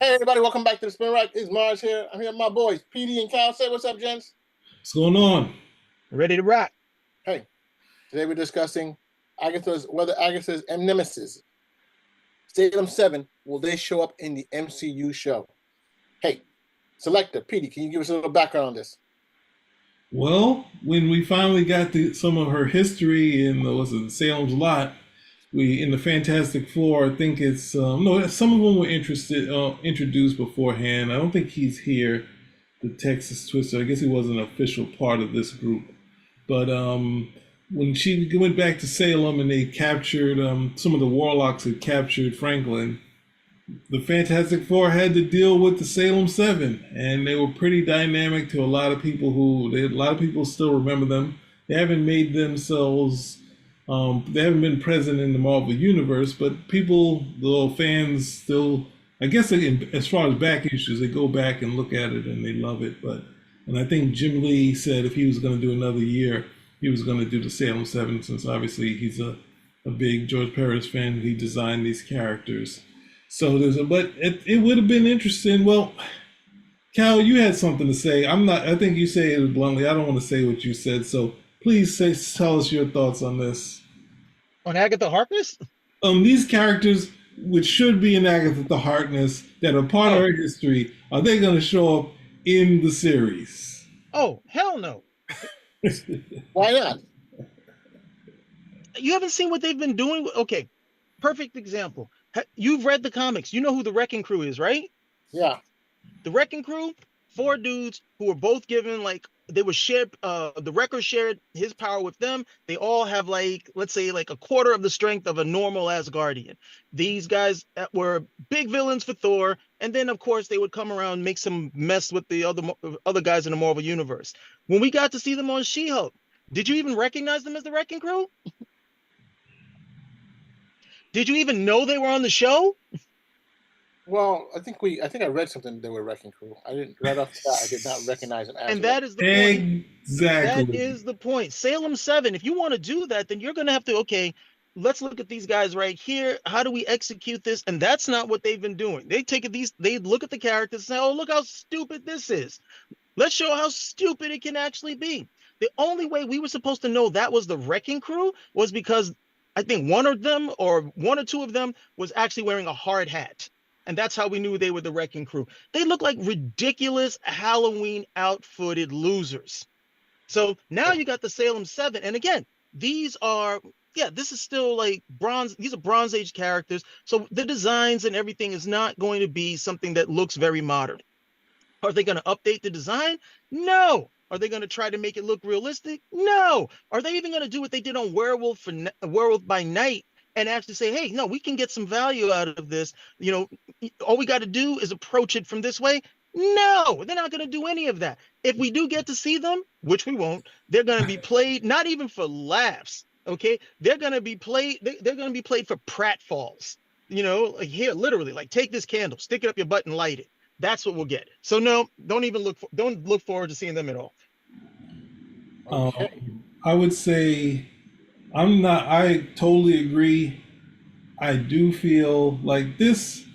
Hey everybody, welcome back to the Spin Rack. It's Mars here. I'm here with my boys, PD and Cal. Say what's up, gents. What's going on? Ready to rock. Hey, today we're discussing whether Agatha's nemesis, Salem 7, will they show up in the MCU show? Hey, Selector, PD, can you give us a little background on this? Well, when we finally got some of her history in was it Salem's Lot, we in the Fantastic Four. I think it's no. Some of them were introduced beforehand. I don't think he's here. The Texas Twister. I guess he wasn't an official part of this group. But when she went back to Salem and they captured some of the warlocks had captured Franklin, the Fantastic Four had to deal with the Salem Seven, and they were pretty dynamic to a lot of people a lot of people still remember them. They haven't made themselves, they haven't been present in the Marvel Universe, but people, the fans still, I guess as far as back issues, they go back and look at it and they love it. And I think Jim Lee said if he was going to do another year, he was going to do the Salem Seven, since obviously he's a big George Perez fan. He designed these characters. So but it would have been interesting. Well, Cal, you had something to say. I think you say it bluntly. I don't want to say what you said. So please tell us your thoughts on this. On Agatha Harkness? These characters, which should be in Agatha Harkness, that are part of her history, are they going to show up in the series? Oh, hell no. Why not? You haven't seen what they've been doing? Okay, perfect example. You've read the comics. You know who the Wrecking Crew is, right? Yeah. The Wrecking Crew, 4 dudes who were both given, they were shared, the Wrecker shared his power with them. They all have, let's say, a quarter of the strength of a normal Asgardian. These guys were big villains for Thor, and then, of course, they would come around and make some mess with the other guys in the Marvel Universe. When we got to see them on She-Hulk, did you even recognize them as the Wrecking Crew? Did you even know they were on the show? Well, I think I read something they were Wrecking Crew. I didn't right off the bat. I did not recognize them. And that is the point. Exactly. That is the point. Salem 7. If you want to do that, then you're going to have to. Okay, let's look at these guys right here. How do we execute this? And that's not what they've been doing. They look at the characters and say, "Oh, look how stupid this is. Let's show how stupid it can actually be." The only way we were supposed to know that was the Wrecking Crew was because I think one or two of them was actually wearing a hard hat. And that's how we knew they were the Wrecking Crew. They look like ridiculous Halloween outfitted losers. So now you got the Salem 7. And again, this is still these are Bronze Age characters. So the designs and everything is not going to be something that looks very modern. Are they going to update the design? No. Are they going to try to make it look realistic? No. Are they even going to do what they did on Werewolf by Night and actually say, hey, no, we can get some value out of this? All we got to do is approach it from this way. No, they're not going to do any of that. If we do get to see them, which we won't, they're going to be played not even for laughs. Okay, they're going to be played. They're going to be played for pratfalls. Here, literally, take this candle, stick it up your butt, and light it. That's what we'll get. So no, don't look forward to seeing them at all. Okay. I would say I totally agree. I do feel like this,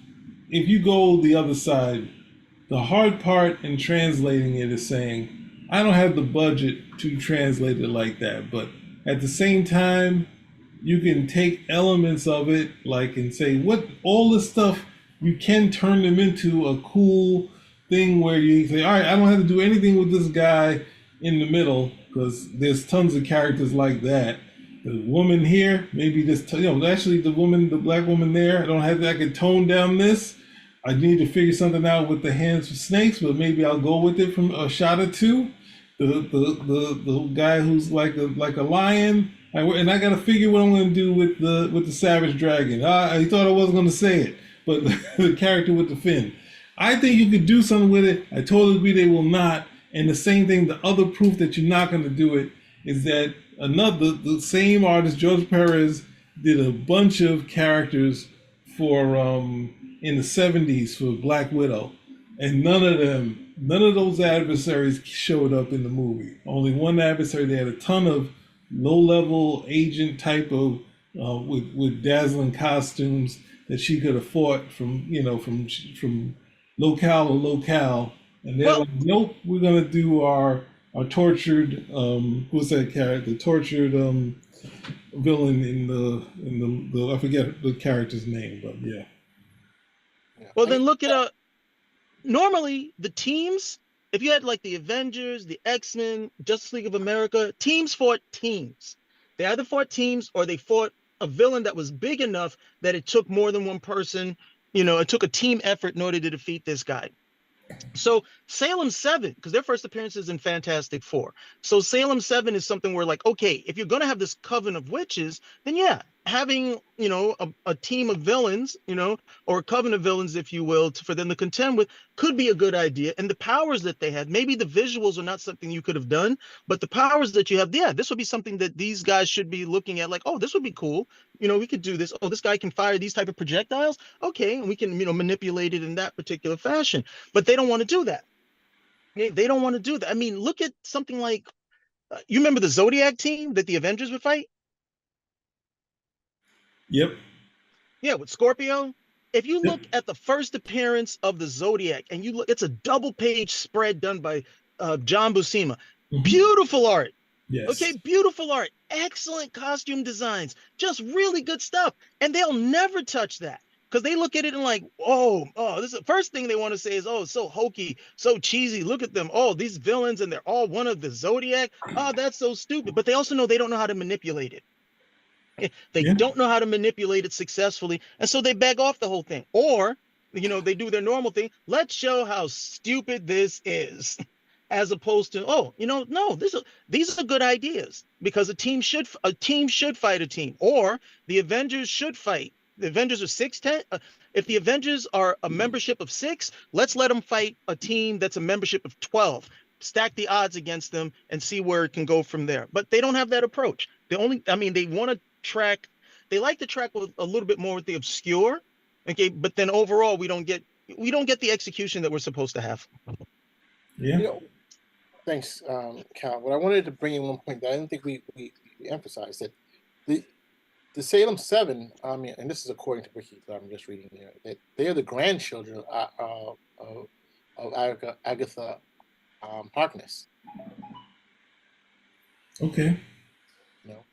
if you go the other side, the hard part in translating it is saying, I don't have the budget to translate it like that. But at the same time, you can take elements of it, and say, what all this stuff, you can turn them into a cool thing where you say, all right, I don't have to do anything with this guy in the middle, because there's tons of characters like that. The woman here, maybe this, actually the black woman there, I don't have that. I could tone down this. I need to figure something out with the hands for snakes, but maybe I'll go with it from a shot or two. The guy who's like a lion, and I got to figure what I'm going to do with the savage dragon. I thought I wasn't going to say it, but the character with the fin. I think you could do something with it. I totally agree they will not. And the same thing, the other proof that you're not going to do it is that the same artist, George Perez, did a bunch of characters for in the 70s for Black Widow, and none of those adversaries showed up in the movie. Only one adversary. They had a ton of low-level agent type of with dazzling costumes that she could have fought from locale to locale, and they're Well, like, nope, we're gonna do our tortured what's that character? The tortured villain in the I forget the character's name, but yeah. Yeah. well, I mean, then look at normally the teams, if you had like the Avengers, the X-Men, Justice League of America, teams fought teams. They either fought teams or they fought a villain that was big enough that it took more than one person. It took a team effort in order to defeat this guy. So Salem 7, because their first appearance is in Fantastic Four. So Salem 7 is something where, like, okay, if you're gonna have this coven of witches, then yeah, having a team of villains, or a coven of villains, if you will, for them to contend with, could be a good idea. And the powers that they had, maybe the visuals are not something you could have done, but the powers that you have, yeah, this would be something that these guys should be looking at, like, oh, this would be cool. We could do this. Oh, this guy can fire these type of projectiles. Okay, and we can, manipulate it in that particular fashion. But they don't want to do that. They don't want to do that. I mean, look at something like you remember the Zodiac team that the Avengers would fight? Yep. Yeah, with Scorpio. If you Yep. look at the first appearance of the Zodiac and you look, it's a double page spread done by John Buscema. Beautiful art. Okay, Yes. beautiful art, excellent costume designs, just really good stuff. And they'll never touch that because they look at it and like, oh, this is the first thing they want to say is, oh, it's so hokey, so cheesy. Look at them. Oh, these villains, and they're all one of the Zodiac. Oh, that's so stupid. But they also know they don't know how to manipulate it. They Yeah. don't know how to manipulate it successfully. And so they beg off the whole thing. Or, they do their normal thing. Let's show how stupid this is. As opposed to, oh, no, these are good ideas because a team should fight a team, or the Avengers should fight. The Avengers are 6'10". If the Avengers are a membership of 6, let's let them fight a team that's a membership of 12. Stack the odds against them and see where it can go from there. But they don't have that approach. They want to track. They like to track with a little bit more with the obscure. Okay, but then overall we don't get the execution that we're supposed to have. Yeah. Thanks, Cal. What I wanted to bring in one point that I didn't think we emphasized that the Salem 7. I mean, and this is according to Wiki that I'm just reading here. That they are the grandchildren of Agatha Harkness. Okay. You know,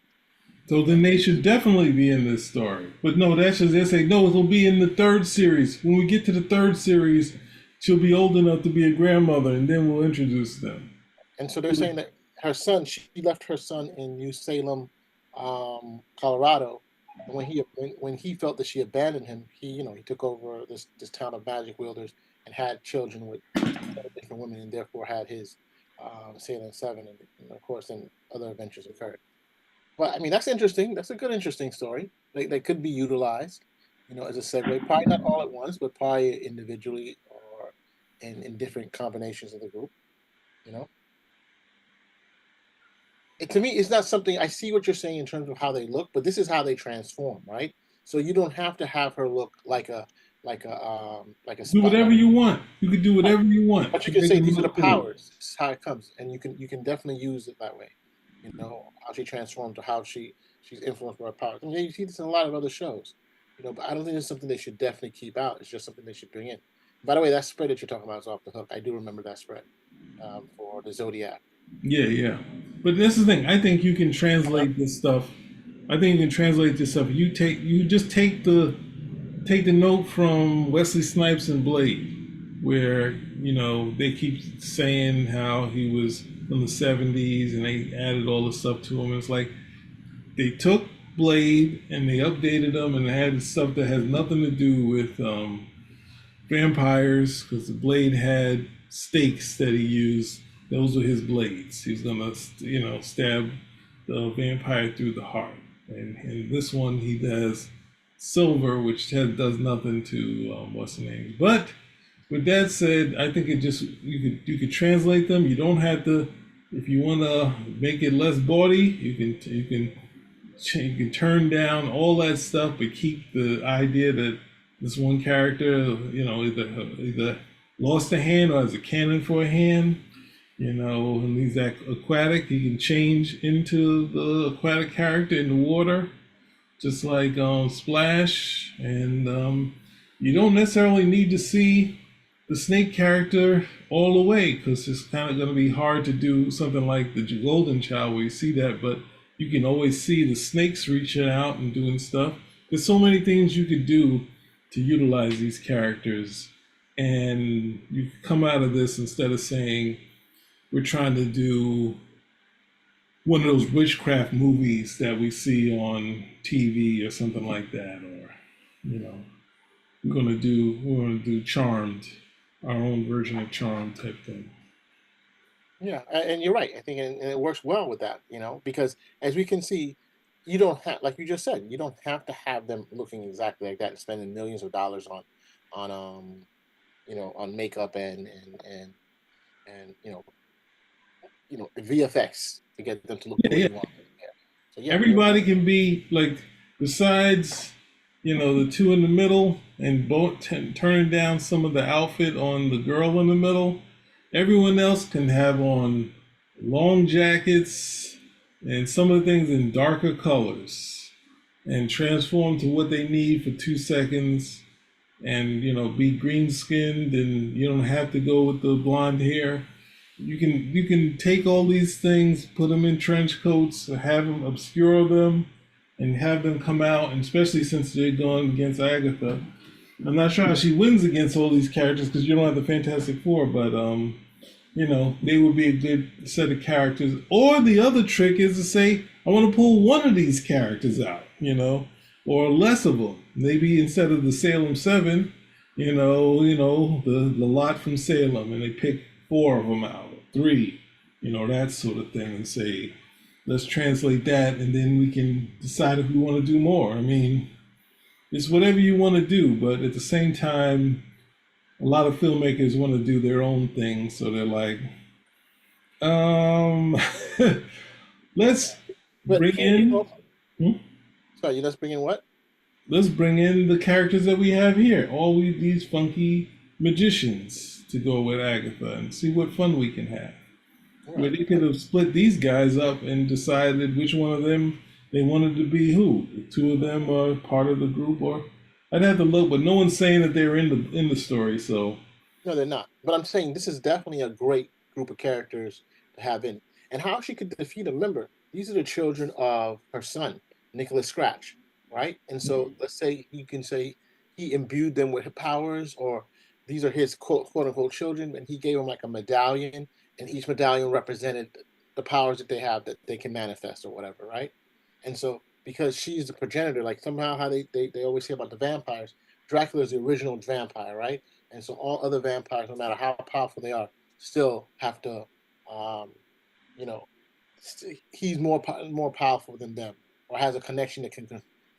So then they should definitely be in this story. But no, that's just they say no, it'll be in the third series. When we get to the third series, she'll be old enough to be a grandmother, and then we'll introduce them. and so they're saying that her son, she left her son in New Salem, Colorado. And when he felt that she abandoned him, he took over this town of magic wielders and had children with different women, and therefore had his Salem 7, and of course, then other adventures occurred. But I mean, that's interesting. That's a good, interesting story. They could be utilized, as a segue. Probably not all at once, but probably individually or in different combinations of the group. You know, to me, it's not something. I see what you're saying in terms of how they look, but this is how they transform, right? So you don't have to have her look like a Do spot. whatever you want. You can do whatever you want. But you can say these are the powers. This is how it comes, and you can definitely use it that way. How she transforms or how she's influenced by her powers. I mean, you see this in a lot of other shows, but I don't think it's something they should definitely keep out. It's just something they should bring in. By the way, that spread that you're talking about is off the hook. I do remember that spread for the Zodiac. Yeah, yeah. But that's the thing. I think you can translate this stuff. I think you can translate this stuff. You just take the note from Wesley Snipes and Blade, where they keep saying how he was from the '70s, and they added all the stuff to him. And it's like they took Blade and they updated them, and they had stuff that has nothing to do with vampires, because the Blade had stakes that he used. Those were his blades. He's gonna, stab the vampire through the heart. And in this one, he does silver, which does nothing to what's the name. But with that said, I think you could translate them. You don't have to. If you want to make it less bawdy, you can turn down all that stuff, but keep the idea that this one character, either lost a hand or has a cannon for a hand. And he's aquatic. He can change into the aquatic character in the water, just like Splash. And you don't necessarily need to see the Snake character all the way, because it's kind of going to be hard to do something like the Golden Child where you see that, but you can always see the snakes reaching out and doing stuff. There's so many things you could do to utilize these characters, and you come out of this instead of saying we're trying to do one of those witchcraft movies that we see on TV or something like that, or you know, we're gonna do Charmed, our own version of Charmed type thing. Yeah, and you're right. I think and it works well with that, because as we can see, you don't have, like you just said, you don't have to have them looking exactly like that and spending millions of dollars on on makeup and VFX to get them to look the Yeah, way yeah. you want. Yeah. So yeah, Everybody can be like, besides, the two in the middle and both turning down some of the outfit on the girl in the middle. Everyone else can have on long jackets and some of the things in darker colors and transform to what they need for 2 seconds and be green skinned, and you don't have to go with the blonde hair. You can take all these things, put them in trench coats, have them obscure them, and have them come out. And especially since they're going against Agatha, I'm not sure how she wins against all these characters because you don't have the Fantastic Four, but they would be a good set of characters. Or the other trick is to say, I want to pull one of these characters out, or less of them. Maybe instead of the Salem 7, the lot from Salem, and they pick 4 of them out, or 3, that sort of thing, and say, let's translate that, and then we can decide if we want to do more. I mean, it's whatever you want to do, but at the same time, a lot of filmmakers want to do their own thing, so they're like, let's but bring in. Sorry, let's bring in what? Let's bring in the characters that we have here, these funky magicians to go with Agatha, and see what fun we can have. Right. Where they could have split these guys up and decided which one of them they wanted to be who. The 2 of them are part of the group, or I'd have to look, but no one's saying that they're in the story, so. No, they're not. But I'm saying this is definitely a great group of characters to have in. And how she could defeat a member, these are the children of her son, Nicholas Scratch, right? And so let's say you can say he imbued them with powers, or these are his quote unquote children, and he gave them like a medallion, and each medallion represented the powers that they have that they can manifest or whatever, right? And so because she's the progenitor, like somehow how they always say about the vampires, Dracula's the original vampire, right? And so all other vampires, no matter how powerful they are, still have to, he's more powerful than them, or has a connection that can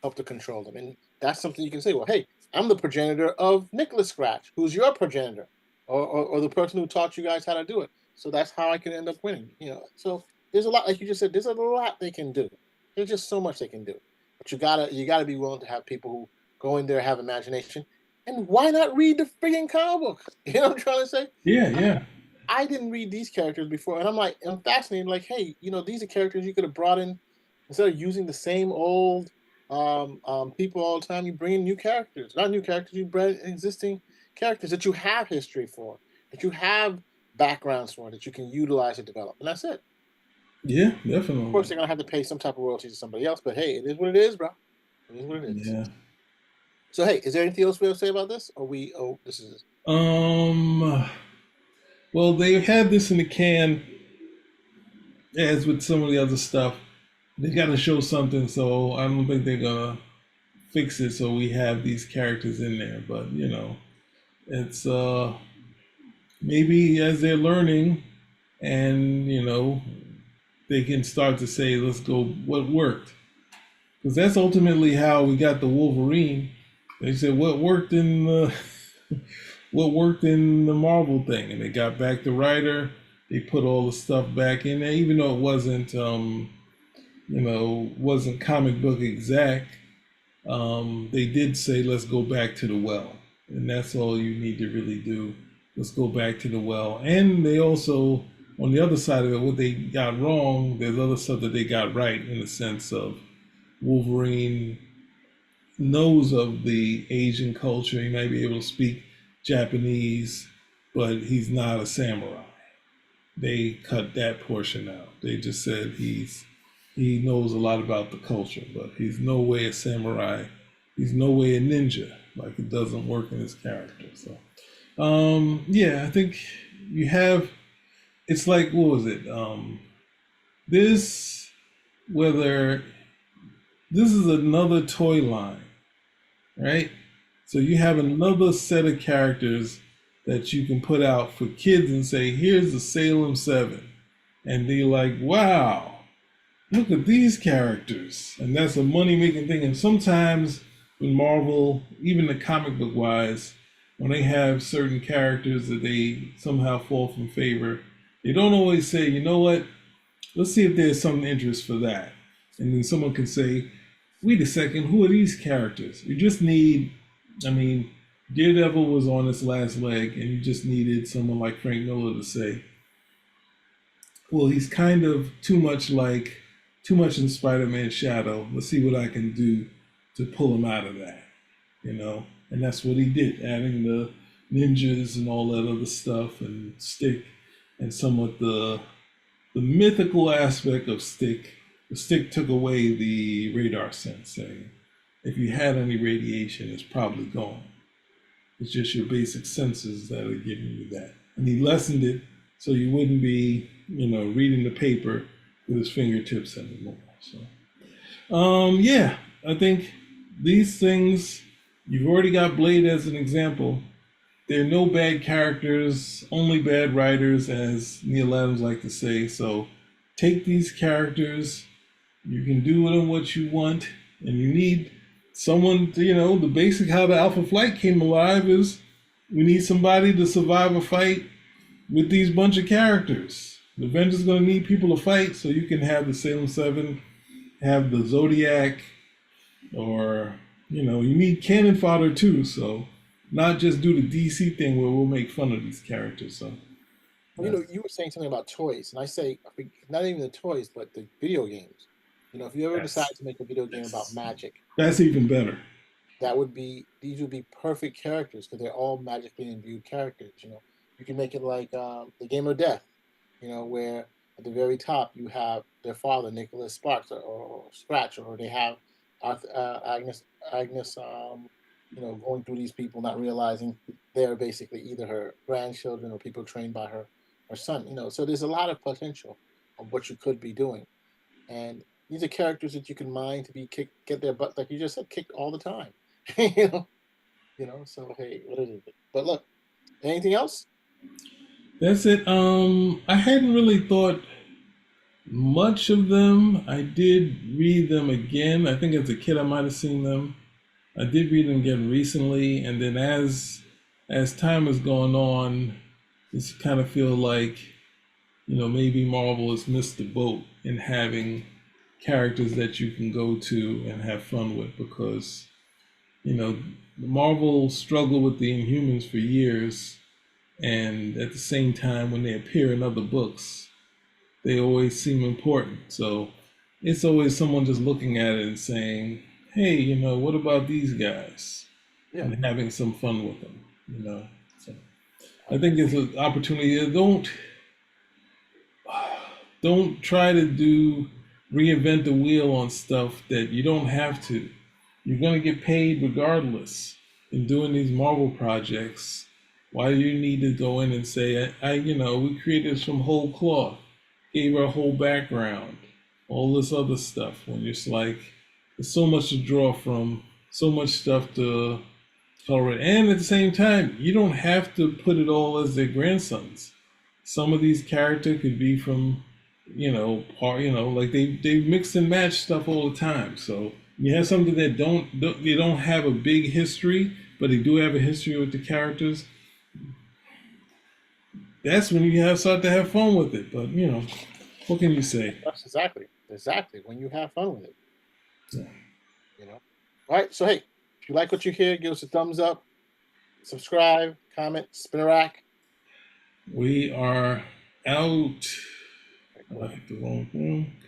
help to control them. And that's something you can say, well, hey, I'm the progenitor of Nicholas Scratch, who's your progenitor, or the person who taught you guys how to do it. So that's how I can end up winning. So there's a lot, like you just said, there's a lot they can do. There's just so much they can do. But you gotta be willing to have people who go in there, have imagination. And why not read the friggin' comic book? You know what I'm trying to say? Yeah. I didn't read these characters before, and I'm fascinated. Like, hey, these are characters you could have brought in instead of using the same old people all the time. You bring in new characters, not new characters. You bring existing characters that you have history for, that you have backgrounds for, that you can utilize and develop, and that's it. Yeah, definitely. Of course, they're gonna have to pay some type of royalties to somebody else, but hey, it is what it is, bro. It is what it is. Yeah. So hey, is there anything else we have to say about this? Or this is well, they had this in the can, as with some of the other stuff. They gotta show something, so I don't think they're gonna fix it so we have these characters in there. But it's maybe as they're learning, and they can start to say, let's go what worked, because that's ultimately how we got the Wolverine. They said what worked in the Marvel thing, and they got back the writer. They put all the stuff back in there, even though it wasn't wasn't comic book exact. They did say, let's go back to the well, and that's all you need to really do. Let's go back to the well. And they also, on the other side of it, what they got wrong, there's other stuff that they got right, in the sense of Wolverine knows of the Asian culture. He might be able to speak Japanese, but he's not a samurai. They cut that portion out. They just said he knows a lot about the culture, but he's no way a samurai. He's no way a ninja. Like, it doesn't work in his character. So, yeah, I think you have. It's like, what was it? This whether this is another toy line, right? So you have another set of characters that you can put out for kids and say, here's the Salem 7. And they're like, wow, look at these characters. And that's a money making thing. And sometimes when Marvel, even the comic book wise, when they have certain characters that they somehow fall from favor, they don't always say, you know what, let's see if there's some interest for that. And then someone can say, wait a second, who are these characters? You just need, I mean, Daredevil was on its last leg, and you just needed someone like Frank Miller to say, well, he's kind of too much in Spider-Man's shadow. Let's see what I can do to pull him out of that, you know? And that's what he did, adding the ninjas and all that other stuff, and Stick, and somewhat the mythical aspect of Stick. The Stick took away the radar sense, saying, if you had any radiation, it's probably gone. It's just your basic senses that are giving you that. And he lessened it so you wouldn't be, reading the paper with his fingertips anymore. So, yeah, I think these things, you've already got Blade as an example. There are no bad characters, only bad writers, as Neil Adams likes to say. So take these characters, you can do with them what you want, and you need someone to, the basic how the Alpha Flight came alive is we need somebody to survive a fight with these bunch of characters. The Avengers going to need people to fight, so you can have the Salem 7, have the Zodiac, or, you need cannon fodder too, so not just do the DC thing where we'll make fun of these characters. So, well, you were saying something about toys, and I say not even the toys, but the video games. If you ever decide to make a video game about magic, that's even better. These would be perfect characters because they're all magically imbued characters. You can make it like the Game of Death, where at the very top you have their father, Nicholas Sparks, or Scratch, or they have Agnes, going through these people, not realizing they're basically either her grandchildren or people trained by her son. So there's a lot of potential of what you could be doing, and these are characters that you can mine to be get their butt, like you just said, kicked all the time. So hey, what is it? But look, anything else? That's it. I hadn't really thought much of them. I did read them again. I think as a kid I might have seen them. I did read them again recently, and then as time has gone on, it's kind of feel like, maybe Marvel has missed the boat in having characters that you can go to and have fun with, because Marvel struggled with the Inhumans for years, and at the same time when they appear in other books they always seem important. So it's always someone just looking at it and saying, hey, what about these guys? Yeah. And having some fun with them. So I think it's an opportunity. Don't try to reinvent the wheel on stuff that you don't have to. You're going to get paid regardless in doing these Marvel projects. Why do you need to go in and say, we created this from whole cloth, gave her a whole background, all this other stuff, when it's like, there's so much to draw from, so much stuff to color it. And at the same time, you don't have to put it all as their grandsons. Some of these characters could be from, like they mix and match stuff all the time. So you have something that they don't have a big history, but they do have a history with the characters. That's when you start to have fun with it. But what can you say? That's exactly when you have fun with it. Yeah. All right. So hey, if you like what you hear, give us a thumbs up, subscribe, comment, spin a rack. We are out. I hit the wrong thing.